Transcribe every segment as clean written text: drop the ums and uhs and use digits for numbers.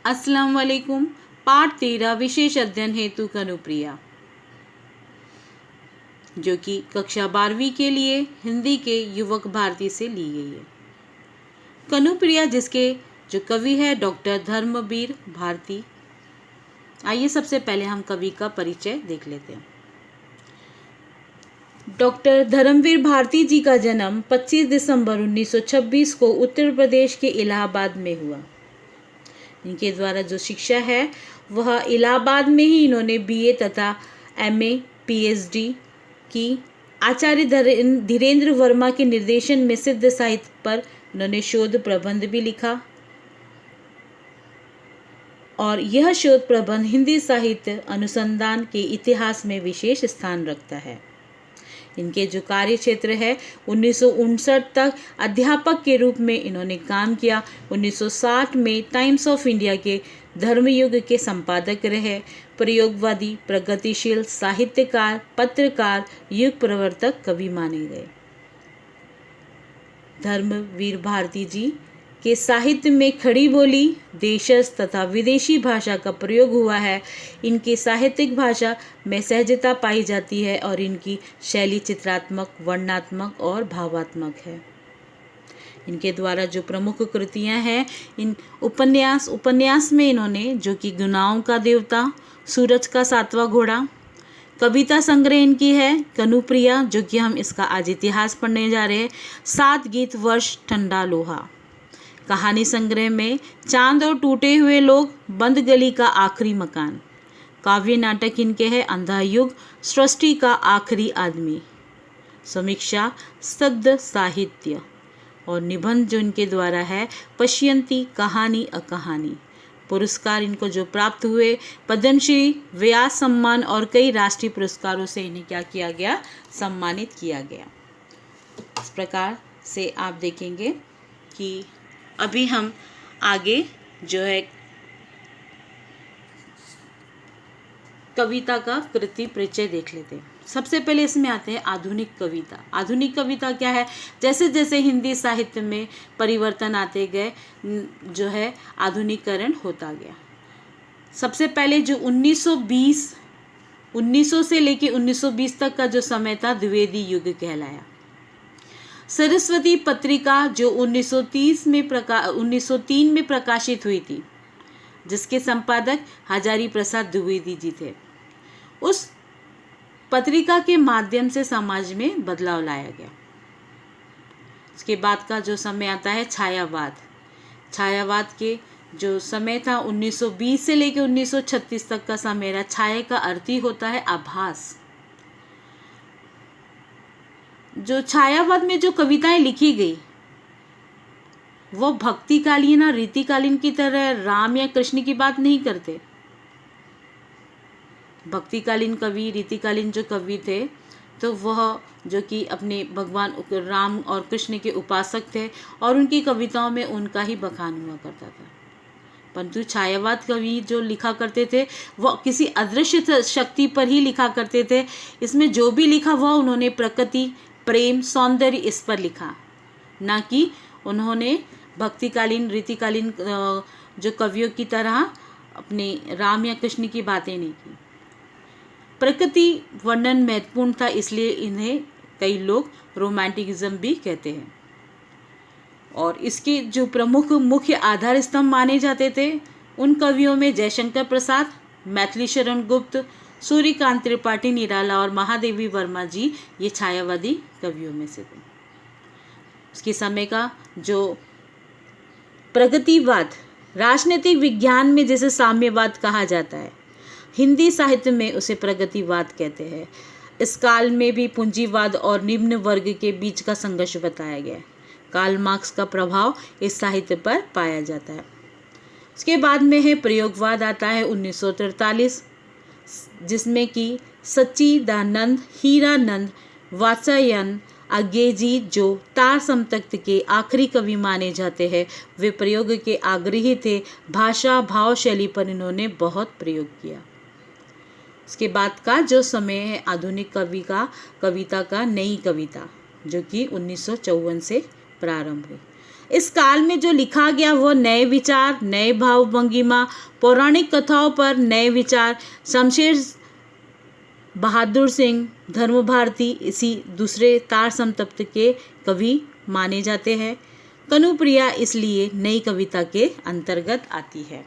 अस्सलाम वालेकुम। पाठ 13 विशेष अध्ययन हेतु कनुप्रिया, जो कि कक्षा 12वीं के लिए हिंदी के युवक भारती से ली गई है। कनुप्रिया जिसके जो कवि है डॉक्टर धर्मवीर भारती। आइए सबसे पहले हम कवि का परिचय देख लेते हैं। डॉक्टर धर्मवीर भारती जी का जन्म 25 दिसंबर 1926 को उत्तर प्रदेश के इलाहाबाद में हुआ। इनके द्वारा जो शिक्षा है वह इलाहाबाद में ही इन्होंने बीए तथा एमए पीएचडी की। आचार्य धीरेन्द्र वर्मा के निर्देशन में सिद्ध साहित्य पर इन्होंने शोध प्रबंध भी लिखा और यह शोध प्रबंध हिंदी साहित्य अनुसंधान के इतिहास में विशेष स्थान रखता है। इनके जो कार्य क्षेत्र है 1959 तक अध्यापक के रूप में इन्होंने काम किया। 1960 में टाइम्स ऑफ इंडिया के धर्मयुग के संपादक रहे। प्रयोगवादी, प्रगतिशील साहित्यकार, पत्रकार, युग प्रवर्तक कवि माने गए। धर्मवीर भारती जी के साहित्य में खड़ी बोली, देशज तथा विदेशी भाषा का प्रयोग हुआ है। इनकी साहित्यिक भाषा में सहजता पाई जाती है और इनकी शैली चित्रात्मक, वर्णनात्मक और भावात्मक है। इनके द्वारा जो प्रमुख कृतियां हैं, इन उपन्यास में इन्होंने जो कि गुनाहों का देवता, सूरज का सातवां घोड़ा, कविता संग्रह इनकी है कनुप्रिया, जो कि हम इसका आज इतिहास पढ़ने जा रहे हैं। 7 गीत वर्ष ठंडा लोहा। कहानी संग्रह में चांद और टूटे हुए लोग, बंद गली का आखिरी मकान। काव्य नाटक इनके हैं अंधा युग, सृष्टि का आखिरी आदमी, समीक्षा सद्य साहित्य और निबंध जो इनके द्वारा है पश्यंती, कहानी अकहानी। पुरस्कार इनको जो प्राप्त हुए पद्मश्री, व्यास सम्मान और कई राष्ट्रीय पुरस्कारों से इन्हें क्या किया गया, सम्मानित किया गया। इस प्रकार से आप देखेंगे कि अभी हम आगे जो है कविता का कृति परिचय देख लेते हैं। सबसे पहले इसमें आते हैं आधुनिक कविता। आधुनिक कविता क्या है? जैसे जैसे हिंदी साहित्य में परिवर्तन आते गए जो है आधुनिकीकरण होता गया। सबसे पहले जो 1900 से लेके 1920 तक का जो समय था द्विवेदी युग कहलाया। सरस्वती पत्रिका जो 1903 में प्रकाशित हुई थी, जिसके संपादक हजारी प्रसाद द्विवेदी जी थे। उस पत्रिका के माध्यम से समाज में बदलाव लाया गया। उसके बाद का जो समय आता है छायावाद। छायावाद के जो समय था 1920 से लेकर 1936 तक का समय रहा। छाया का अर्थ ही होता है आभास। जो छायावाद में जो कविताएं लिखी गई वो भक्तिकालीन और रीतिकालीन की तरह राम या कृष्ण की बात नहीं करते। भक्तिकालीन कवि, रीतिकालीन जो कवि थे तो वह जो कि अपने भगवान राम और कृष्ण के उपासक थे और उनकी कविताओं में उनका ही बखान हुआ करता था। परंतु छायावाद कवि जो लिखा करते थे वह किसी अदृश्य शक्ति पर ही लिखा करते थे। इसमें जो भी लिखा वह उन्होंने प्रकृति, प्रेम, सौंदर्य इस पर लिखा, ना कि उन्होंने भक्तिकालीन रीतिकालीन जो कवियों की तरह अपने राम या कृष्ण की बातें नहीं की। प्रकृति वर्णन महत्वपूर्ण था, इसलिए इन्हें कई लोग रोमांटिकिज्म भी कहते हैं। और इसके जो प्रमुख मुख्य आधार स्तंभ माने जाते थे उन कवियों में जयशंकर प्रसाद, मैथिली शरण गुप्त, सूर्यकांत त्रिपाठी निराला और महादेवी वर्मा जी ये छायावादी कवियों में से थे। उसके समय का जो प्रगतिवाद, राजनीतिक विज्ञान में जैसे साम्यवाद कहा जाता है, हिंदी साहित्य में उसे प्रगतिवाद कहते हैं। इस काल में भी पूंजीवाद और निम्न वर्ग के बीच का संघर्ष बताया गया है। कार्ल मार्क्स का प्रभाव इस साहित्य पर पाया जाता है। उसके बाद में है प्रयोगवाद आता है 1943, जिसमें कि सच्चिदानंद, हीरानंद, वात्स्यायन, अज्ञेयजी जो तार समतक्त के आखिरी कवि माने जाते हैं, वे प्रयोग के आग्रही थे। भाषा भाव शैली पर इन्होंने बहुत प्रयोग किया। उसके बाद का जो समय है आधुनिक कविता का नई कविता, जो कि 1954 से प्रारंभ हुई। इस काल में जो लिखा गया वह नए विचार, नए भाव भंगिमा, पौराणिक कथाओं पर नए विचार, शमशेर बहादुर सिंह, धर्म भारती इसी दूसरे तार समतप्त के कवि माने जाते हैं। कनुप्रिया इसलिए नई कविता के अंतर्गत आती है।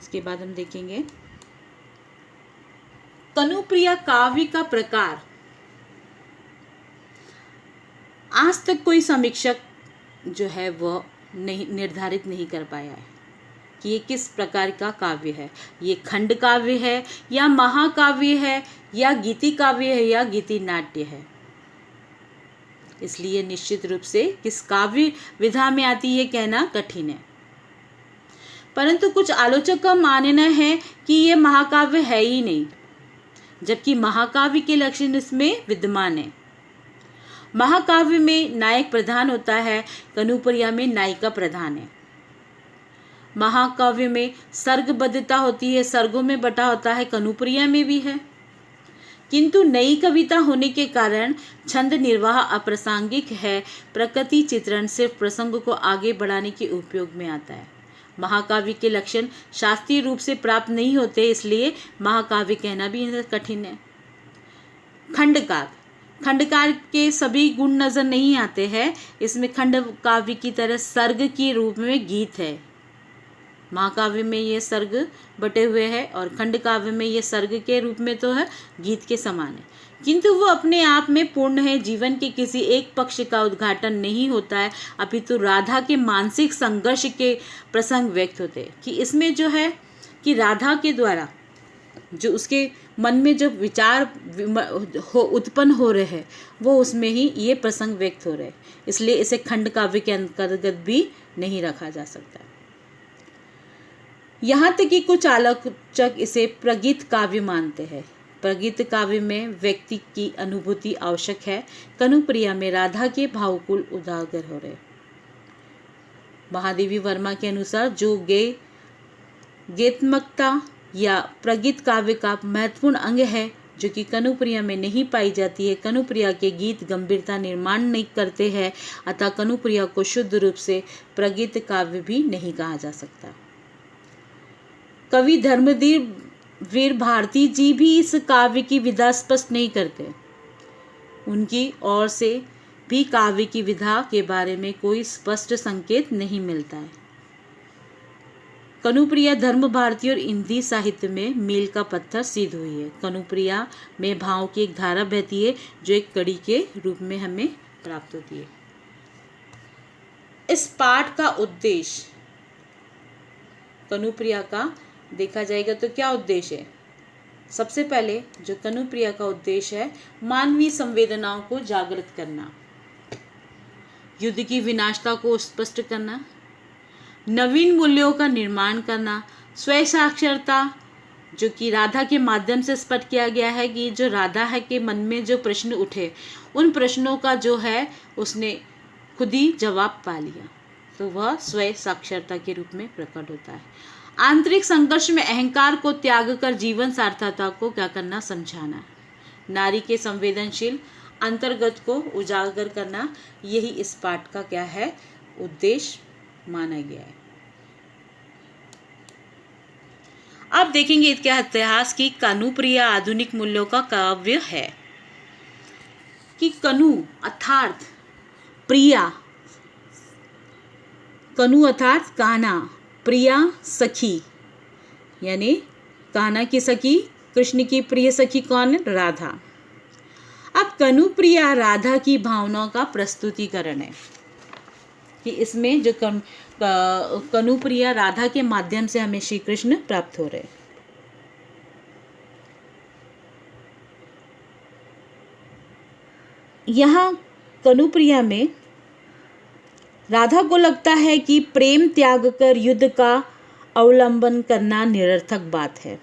इसके बाद हम देखेंगे कनुप्रिया काव्य का प्रकार। आज तक कोई समीक्षक जो है वह निर्धारित नहीं कर पाया है कि ये किस प्रकार का काव्य है। ये खंड काव्य है या महाकाव्य है या गीति काव्य है या गीति नाट्य है। इसलिए निश्चित रूप से किस काव्य विधा में आती है कहना कठिन है। परंतु कुछ आलोचक का मानना है कि ये महाकाव्य है ही नहीं, जबकि महाकाव्य के लक्षण इसमें विद्यमान है। महाकाव्य में नायक प्रधान होता है, कनुप्रिया में नायिका प्रधान है। महाकाव्य में सर्गबद्धता होती है, सर्गों में बटा होता है, कनुप्रिया में भी है। किंतु नई कविता होने के कारण छंद निर्वाह अप्रासंगिक है। प्रकृति चित्रण सिर्फ प्रसंग को आगे बढ़ाने के उपयोग में आता है। महाकाव्य के लक्षण शास्त्रीय रूप से प्राप्त नहीं होते, इसलिए महाकाव्य कहना भी कठिन है। खंडकाव्य के सभी गुण नजर नहीं आते हैं। इसमें खंड काव्य की तरह सर्ग के रूप में गीत है। महाकाव्य में ये सर्ग बटे हुए हैं और खंड काव्य में ये सर्ग के रूप में तो है, गीत के समान है, किंतु वो अपने आप में पूर्ण है। जीवन के किसी एक पक्ष का उद्घाटन नहीं होता है, अपितु राधा के मानसिक संघर्ष के प्रसंग व्यक्त होते हैं। कि इसमें जो है कि राधा के द्वारा जो उसके मन में जो विचार उत्पन्न हो रहे हैं वो उसमें ही ये प्रसंग व्यक्त हो रहे हैं, इसलिए इसे खंड काव्य के अंतर्गत भी नहीं रखा जा सकता। यहाँ तक कि कुछ आलोचक इसे प्रगीत काव्य मानते हैं। प्रगीत काव्य में व्यक्ति की अनुभूति आवश्यक है। कनुप्रिया में राधा के भावकुल उजागर हो रहे। महादेवी वर्मा के अनुसार जो गीतात्मकता या प्रगीत काव्य का महत्वपूर्ण अंग है जो कि कनुप्रिया में नहीं पाई जाती है। कनुप्रिया के गीत गंभीरता निर्माण नहीं करते हैं, अतः कनुप्रिया को शुद्ध रूप से प्रगीत काव्य भी नहीं कहा जा सकता। कवि धर्मवीर भारती जी भी इस काव्य की विधा स्पष्ट नहीं करते। उनकी ओर से भी काव्य की विधा के बारे में कोई स्पष्ट संकेत नहीं मिलता है। कनुप्रिया धर्म भारती और हिंदी साहित्य में मील का पत्थर सिद्ध हुई है। कनुप्रिया में भाव की एक धारा बहती है जो एक कड़ी के रूप में हमें प्राप्त होती है। इस पाठ का उद्देश्य कनुप्रिया का देखा जाएगा तो क्या उद्देश्य है? सबसे पहले जो कनुप्रिया का उद्देश्य है, मानवीय संवेदनाओं को जागृत करना, युद्ध की विनाशता को स्पष्ट करना, नवीन मूल्यों का निर्माण करना, स्वयं साक्षरता जो कि राधा के माध्यम से स्पष्ट किया गया है कि जो राधा है के मन में जो प्रश्न उठे उन प्रश्नों का जो है उसने खुद ही जवाब पा लिया, तो वह स्वयं साक्षरता के रूप में प्रकट होता है। आंतरिक संघर्ष में अहंकार को त्याग कर जीवन सार्थकता को क्या करना, समझाना। नारी के संवेदनशील अंतर्गत को उजागर करना, यही इस पाठ का क्या है, उद्देश्य माना गया है। अब देखेंगे इसके इतिहास की। कनुप्रिया आधुनिक मूल्यों का काव्य है कि कनु अर्थात प्रिया, कनु अर्थात कान्हा, प्रिया सखी, यानी कान्हा की सखी, कृष्ण की प्रिय सखी कौन, राधा। अब कनुप्रिया राधा की भावनाओं का प्रस्तुतिकरण है कि इसमें जो कनुप्रिया राधा के माध्यम से हमें श्री कृष्ण प्राप्त हो रहे। यहाँ कनुप्रिया में राधा को लगता है कि प्रेम त्याग कर युद्ध का अवलंबन करना निरर्थक बात है।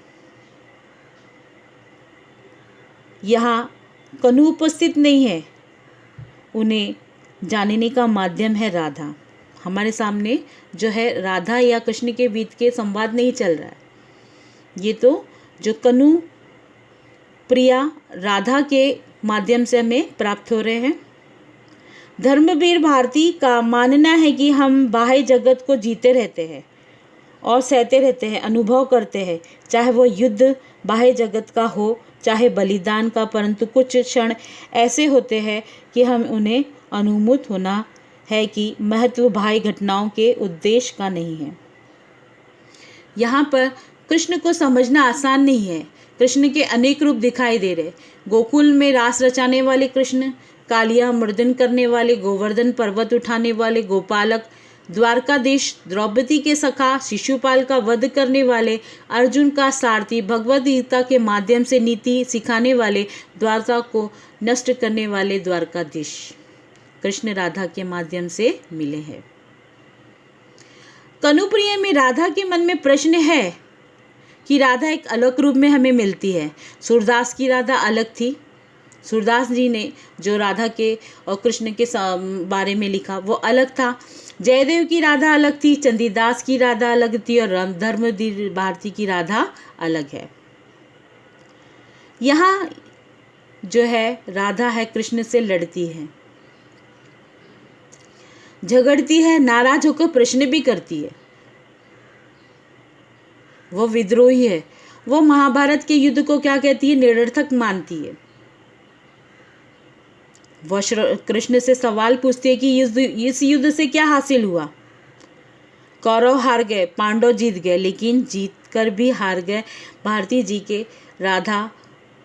यहाँ कनु उपस्थित नहीं है, उन्हें जानने का माध्यम है राधा। हमारे सामने जो है राधा या कृष्ण के बीच के संवाद नहीं चल रहा है। ये तो जो कनु प्रिया राधा के माध्यम से हमें प्राप्त हो रहे हैं। धर्मवीर भारती का मानना है कि हम बाह्य जगत को जीते रहते हैं और सहते रहते हैं, अनुभव करते हैं, चाहे वो युद्ध बाह्य जगत का हो, चाहे बलिदान का, परंतु कुछ क्षण ऐसे होते हैं कि हम उन्हें अनुभूत होना है कि महत्व बाह्य घटनाओं के उद्देश्य का नहीं है। यहाँ पर कृष्ण को समझना आसान नहीं है। कृष्ण के अनेक रूप दिखाई दे रहे। गोकुल में रास रचाने वाले कृष्ण, कालिया मर्दन करने वाले, गोवर्धन पर्वत उठाने वाले गोपालक, द्वारकाधीश, द्रौपदी के सखा, शिशुपाल का वध करने वाले, अर्जुन का सारथी, भगवद गीता के माध्यम से नीति सिखाने वाले, द्वारका को नष्ट करने वाले द्वारकाधीश कृष्ण राधा के माध्यम से मिले हैं। कनुप्रिया में राधा के मन में प्रश्न है कि राधा एक अलग रूप में हमें मिलती है। सूरदास की राधा अलग थी। सूरदास जी ने जो राधा के और कृष्ण के बारे में लिखा वो अलग था। जयदेव की राधा अलग थी, चंडीदास की राधा अलग थी और धर्मवीर भारती की राधा अलग है। यहाँ जो है राधा है कृष्ण से लड़ती है, झगड़ती है, नाराज होकर प्रश्न भी करती है। वो विद्रोही है। वो महाभारत के युद्ध को क्या कहती है? निरर्थक मानती है। वह कृष्ण से सवाल पूछती है कि इस युद्ध से क्या हासिल हुआ? कौरव हार गए, पांडव जीत गए, लेकिन जीत कर भी हार गए। भारती जी के राधा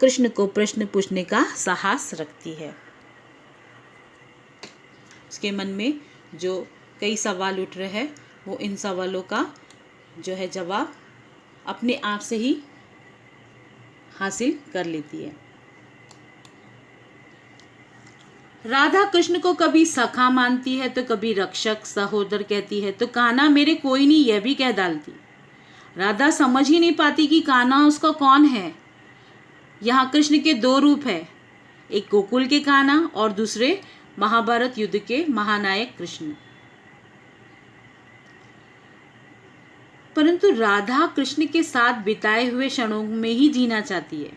कृष्ण को प्रश्न पूछने का साहस रखती है। उसके मन में जो कई सवाल उठ रहे हैं वो इन सवालों का जो है जवाब अपने आप से ही हासिल कर लेती है। राधा कृष्ण को कभी सखा मानती है तो कभी रक्षक सहोदर कहती है, तो कान्हा मेरे कोई नहीं यह भी कह डालती। राधा समझ ही नहीं पाती कि कान्हा उसका कौन है। यहाँ कृष्ण के दो रूप है, एक गोकुल के कान्हा और दूसरे महाभारत युद्ध के महानायक कृष्ण। परंतु राधा कृष्ण के साथ बिताए हुए क्षणों में ही जीना चाहती है।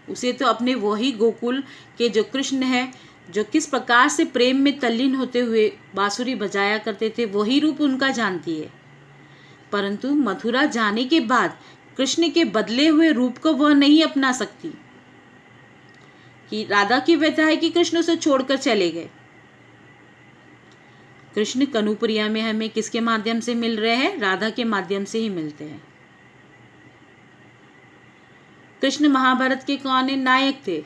उसे तो अपने वही गोकुल के जो कृष्ण है, जो किस प्रकार से प्रेम में तल्लीन होते हुए बांसुरी बजाया करते थे, वही रूप उनका जानती है। परंतु मथुरा जाने के बाद कृष्ण के बदले हुए रूप को वह नहीं अपना सकती। कि राधा की व्यथा है कि कृष्ण उसे छोड़कर चले गए। कृष्ण कनुप्रिया में हमें किसके माध्यम से मिल रहे हैं? राधा के माध्यम से ही मिलते हैं। कृष्ण महाभारत के कौन नायक थे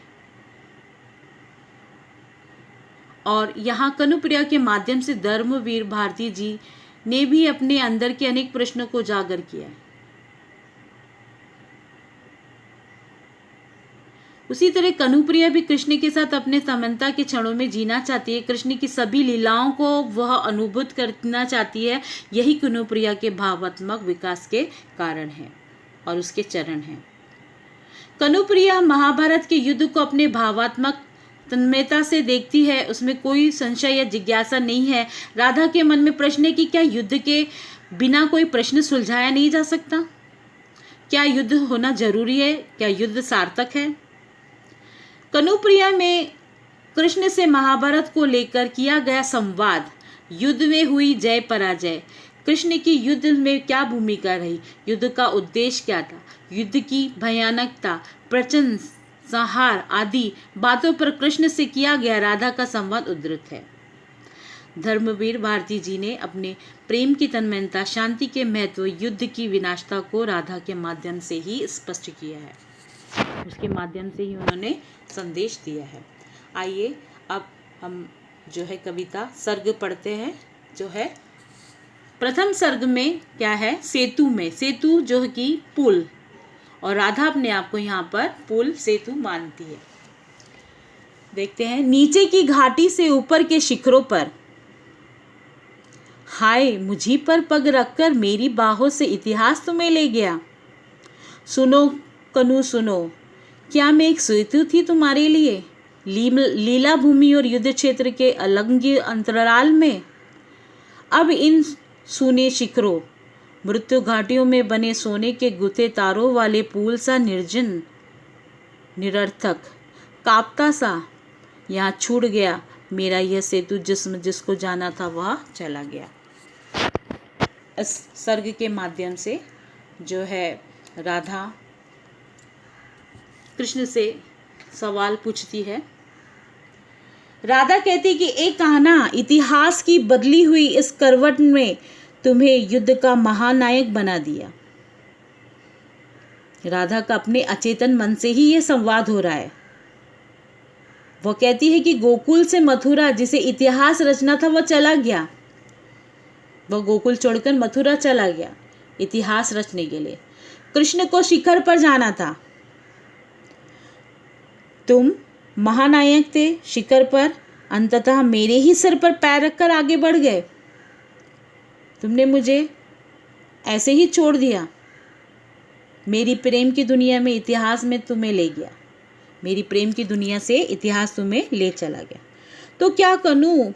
और यहाँ कनुप्रिया के माध्यम से धर्मवीर भारती जी ने भी अपने अंदर के अनेक प्रश्नों को उजागर किया है। उसी तरह कनुप्रिया भी कृष्ण के साथ अपने समानता के क्षणों में जीना चाहती है। कृष्ण की सभी लीलाओं को वह अनुभूत करना चाहती है। यही कनुप्रिया के भावात्मक विकास के कारण है और उसके चरण हैं। कनुप्रिया महाभारत के युद्ध को अपने भावात्मक तन्मयता से देखती है। उसमें कोई संशय या जिज्ञासा नहीं है। राधा के मन में प्रश्न है कि क्या युद्ध के बिना कोई प्रश्न सुलझाया नहीं जा सकता? क्या युद्ध होना जरूरी है? क्या युद्ध सार्थक है? कनुप्रिया में कृष्ण से महाभारत को लेकर किया गया संवाद, युद्ध में हुई जय पराजय, कृष्ण की युद्ध में क्या भूमिका रही, युद्ध का उद्देश्य क्या था, युद्ध की भयानकता, प्रचंड संहार आदि बातों पर कृष्ण से किया गया राधा का संवाद उद्धृत है। धर्मवीर भारती जी ने अपने प्रेम की तन्मयता, शांति के महत्व, युद्ध की विनाशता को राधा के माध्यम से ही स्पष्ट किया है। उसके माध्यम से ही उन्होंने संदेश दिया है। आइए अब हम जो है कविता सर्ग पढ़ते हैं। जो है प्रथम सर्ग में क्या है? सेतु में, सेतु जो है कि पुल, और राधा अपने आप को यहाँ पर पुल सेतु मानती है। देखते हैं। नीचे की घाटी से ऊपर के शिखरों पर, हाय मुझी पर पग रखकर मेरी बाहों से इतिहास तुम्हें ले गया। सुनो कनु सुनो, क्या मैं एक सेतु थी तुम्हारे लिए, लीला भूमि और युद्ध क्षेत्र के अलंघ्य अंतराल में। अब इन सूने शिखरों, मृत्यु घाटियों में बने सोने के गुथे तारों वाले पुल सा निर्जन, निरर्थक, कांपता सा यहाँ छूट गया मेरा यह सेतु, जिसको जाना था वह चला गया। इस सर्ग के माध्यम से जो है राधा कृष्ण से सवाल पूछती है। राधा कहती कि एक कान्हा, इतिहास की बदली हुई इस करवट में तुम्हें युद्ध का महानायक बना दिया। राधा का अपने अचेतन मन से ही यह संवाद हो रहा है। वह कहती है कि गोकुल से मथुरा, जिसे इतिहास रचना था, वह चला गया। वह गोकुल छोड़कर मथुरा चला गया इतिहास रचने के लिए। कृष्ण को शिखर पर जाना था। तुम महानायक थे शिखर पर, अंततः मेरे ही सिर पर पैर रखकर आगे बढ़ गए। तुमने मुझे ऐसे ही छोड़ दिया। मेरी प्रेम की दुनिया में इतिहास में तुम्हें ले गया। मेरी प्रेम की दुनिया से इतिहास तुम्हें ले चला गया। तो क्या करूं?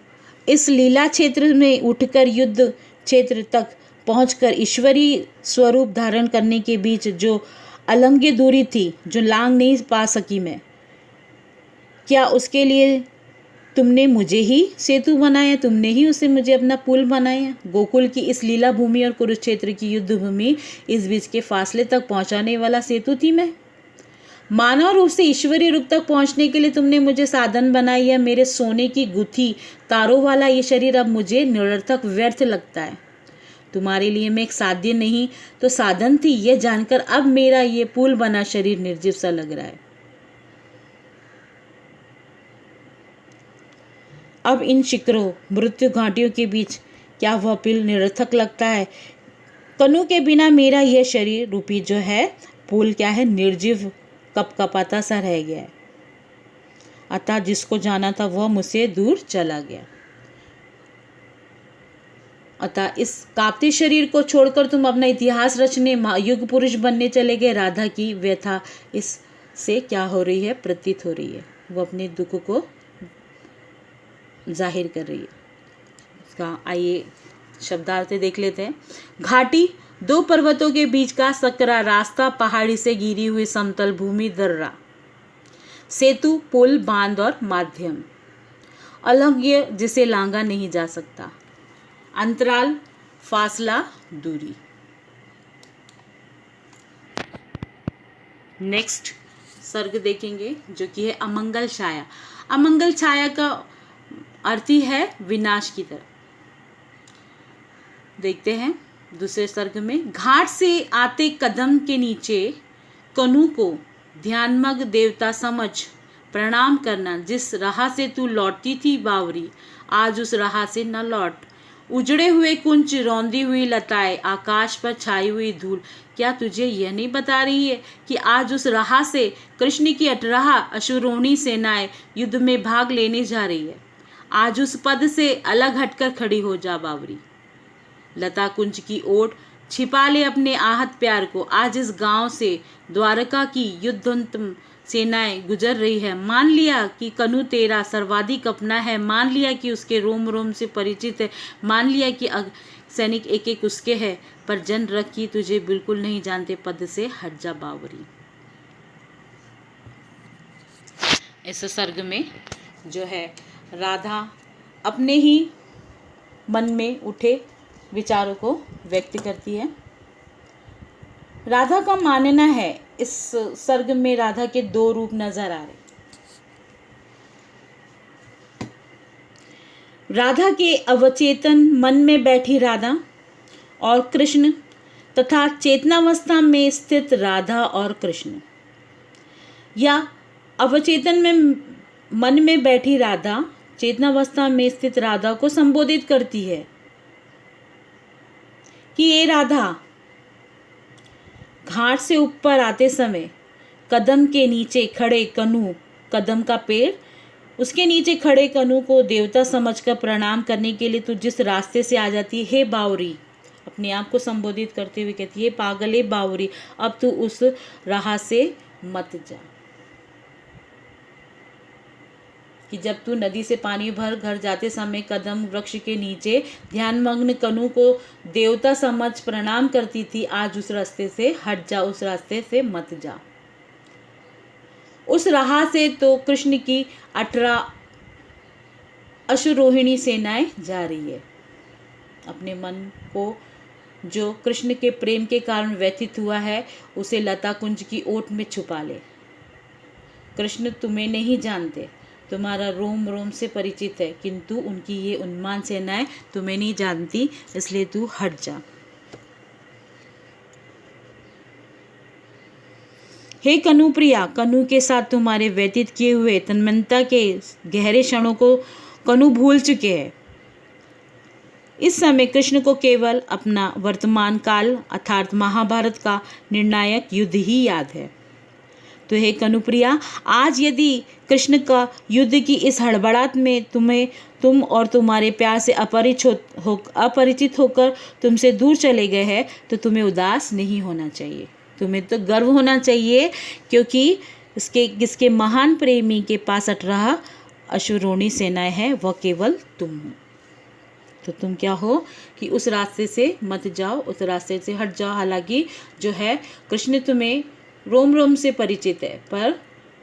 इस लीला क्षेत्र में उठकर युद्ध क्षेत्र तक पहुंचकर ईश्वरीय स्वरूप धारण करने के बीच जो अलंघ्य दूरी थी, जो लांघ नहीं पा सकी मैं, क्या उसके लिए तुमने मुझे ही सेतु बनाया? तुमने ही उसे मुझे अपना पुल बनाया? गोकुल की इस लीला भूमि और कुरुक्षेत्र की युद्ध भूमि, इस बीच के फासले तक पहुंचाने वाला सेतु थी मैं। मानव रूप से ईश्वरीय रूप तक पहुंचने के लिए तुमने मुझे साधन बनाई है। मेरे सोने की गुथी तारों वाला ये शरीर अब मुझे निरर्थक व्यर्थ लगता है। तुम्हारे लिए मैं एक साध्य नहीं तो साधन थी, यह जानकर अब मेरा ये पुल बना शरीर निर्जीव सा लग रहा है। अब इन शिखरों मृत्यु घाटियों के बीच क्या वह पुल निरर्थक लगता है? कनु के बिना मेरा यह शरीर रूपी जो है पुल क्या है, निर्जीव कपकपाता सा रह गया है। अतः जिसको जाना था वह मुझसे दूर चला गया। अतः इस कांपते शरीर को छोड़कर तुम अपना इतिहास रचने, युग पुरुष बनने चले गए। राधा की व्यथा इससे क्या हो रही है, प्रतीत हो रही है। वो अपने दुख को जाहिर कर रही है। इसका आइए शब्दार्थ देख लेते हैं। घाटी, दो पर्वतों के बीच का सकरा रास्ता, पहाड़ी से घिरी हुई समतल भूमि, दर्रा, सेतु, पुल, बांध और माध्यम, अलंघ्य जिसे लांघा नहीं जा सकता, अंतराल, फासला, दूरी। नेक्स्ट सर्ग देखेंगे जो कि है अमंगल छाया। अमंगल छाया का अर्थ ही है विनाश की तरफ। देखते हैं दूसरे सर्ग में। घाट से आते कदम के नीचे कनु को ध्यानमग्न देवता समझ प्रणाम करना। जिस राह से तू लौटती थी बावरी, आज उस राह से न लौट। उजड़े हुए कुंज, रौंदी हुई लताएं, आकाश पर छाई हुई धूल, क्या तुझे यह नहीं बता रही है कि आज उस राह से कृष्ण की 18 अश्वरोहिणी सेनाएं युद्ध में भाग लेने जा रही है। आज उस पद से अलग हटकर खड़ी हो जा बावरी। लता कुंज की ओर छिपा ले अपने आहत प्यार को। आज इस गांव से द्वारका की युद्धोन्तम सेनाएं गुजर रही है। मान लिया कि कनु तेरा सर्वाधिक अपना है। मान लिया कि उसके रोम रोम से परिचित है। मान लिया कि सैनिक एक एक उसके है, पर जन रख की तुझे बिल्कुल नहीं जानते। पद से हट जा बावरी। इस सर्ग में जो है राधा अपने ही मन में उठे विचारों को व्यक्त करती है। राधा का मानना है, इस सर्ग में राधा के दो रूप नजर आ रहे। राधा के अवचेतन मन में बैठी राधा और कृष्ण, तथा चेतनावस्था में स्थित राधा और कृष्ण, या अवचेतन में मन में बैठी राधा चेतनावस्था में स्थित राधा को संबोधित करती है कि ये राधा, घाट से ऊपर आते समय कदम के नीचे खड़े कनु, कदम का पेड़, उसके नीचे खड़े कनु को देवता समझकर प्रणाम करने के लिए तू जिस रास्ते से आ जाती है, हे बावरी, अपने आप को संबोधित करते हुए कहती है, पागल है बावरी, अब तू उस राह से मत जा। कि जब तू नदी से पानी भर घर जाते समय कदम वृक्ष के नीचे ध्यानमग्न कनु को देवता समझ प्रणाम करती थी, आज उस रास्ते से हट जा, उस रास्ते से मत जा। उस राह से तो कृष्ण की 18 अश्वरोहिणी सेनाएं जा रही है। अपने मन को जो कृष्ण के प्रेम के कारण व्यथित हुआ है उसे लता कुंज की ओट में छुपा ले। कृष्ण तुम्हें नहीं जानते, तुम्हारा रोम रोम से परिचित है, किंतु उनकी ये उन्माद सेनाएं तुम्हें नहीं जानती, इसलिए तू हट जा। हे कनुप्रिया, कनु के साथ तुम्हारे व्यतीत किए हुए तन्मयता के गहरे क्षणों को कनु भूल चुके हैं। इस समय कृष्ण को केवल अपना वर्तमान काल अर्थात महाभारत का निर्णायक युद्ध ही याद है। तो हे कनुप्रिया, आज यदि कृष्ण का युद्ध की इस हड़बड़ाहट में तुम और तुम्हारे प्यार से अपरिचित होकर तुमसे दूर चले गए हैं तो तुम्हें उदास नहीं होना चाहिए, तुम्हें तो गर्व होना चाहिए, क्योंकि इसके महान प्रेमी के पास 18 अश्वरोहिणी सेनाएं हैं, वह केवल तुम हो। तो तुम क्या हो कि उस रास्ते से मत जाओ, उस रास्ते से हट जाओ। हालांकि जो है कृष्ण तुम्हें रोम रोम से परिचित है, पर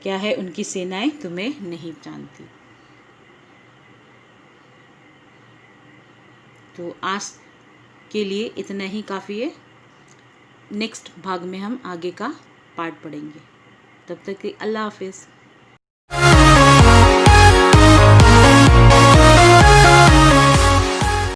क्या है उनकी सेनाएं तुम्हें नहीं जानती। तो आज के लिए इतना ही काफ़ी है। नेक्स्ट भाग में हम आगे का पार्ट पढ़ेंगे। तब तक के अल्लाह हाफिज़।